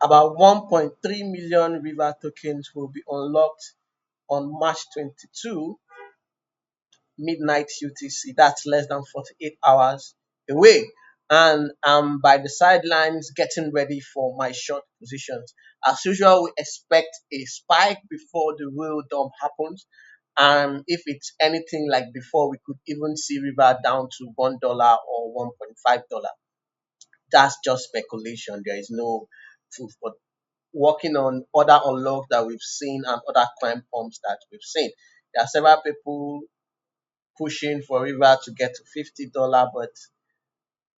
About 1.3 million River tokens will be unlocked on March 22, midnight UTC. That's less than 48 hours away. And I'm by the sidelines getting ready for my short positions. As usual, we expect a spike before the real dump happens. And if it's anything like before, we could even see River down to $1 or $1.5. That's just speculation. There is no proof. But working on other unlocks that we've seen and other climb pumps that we've seen, there are several people pushing for River to get to $50, but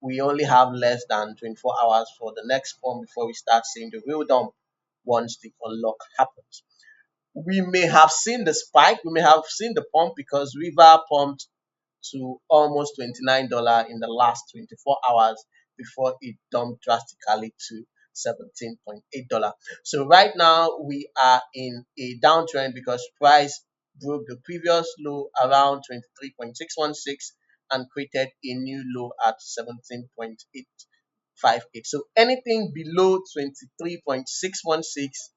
we only have less than 24 hours for the next pump before we start seeing the real dump once the unlock happens. We may have seen the spike, we may have seen the pump because River pumped to almost $29 in the last 24 hours before it dumped drastically to $17.8. So right now we are in a downtrend because price broke the previous low around 23.616 and created a new low at 17.858. So anything below 23.616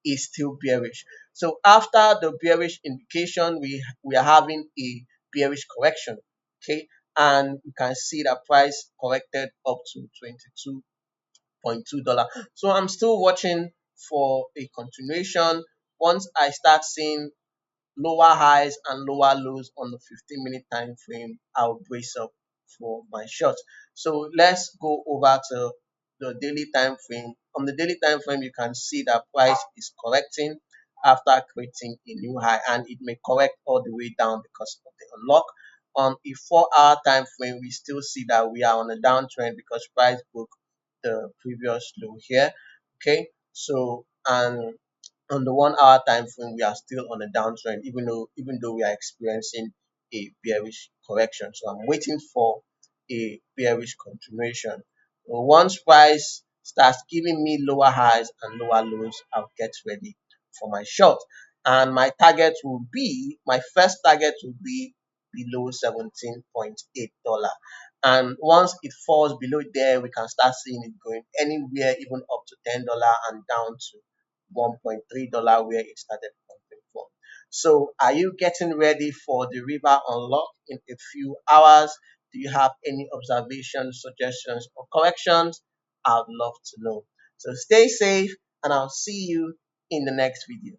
is still bearish. So after the bearish indication, we are having a bearish correction. Okay, and you can see that price corrected up to $22.2. So I'm still watching for a continuation. Once I start seeing lower highs and lower lows on the 15-minute time frame, I'll brace up for my short. So let's go over to the daily time frame. On the daily time frame, you can see that price is correcting after creating a new high, and it may correct all the way down because of the unlock. On a 4-hour time frame, we still see that we are on a downtrend because price broke the previous low here. Okay, so and on the 1 hour time frame, we are still on a downtrend, even though we are experiencing a bearish correction. So I'm waiting for a bearish continuation. So once price starts giving me lower highs and lower lows, I'll get ready for my short. And my first target will be below $17.8. And once it falls below there, we can start seeing it going anywhere, even up to $10 and down to $1.3 where it started pumping from. So are you getting ready for the River unlock in a few hours? Do you have any observations, suggestions, or corrections? I'd love to know. So stay safe and I'll see you in the next video.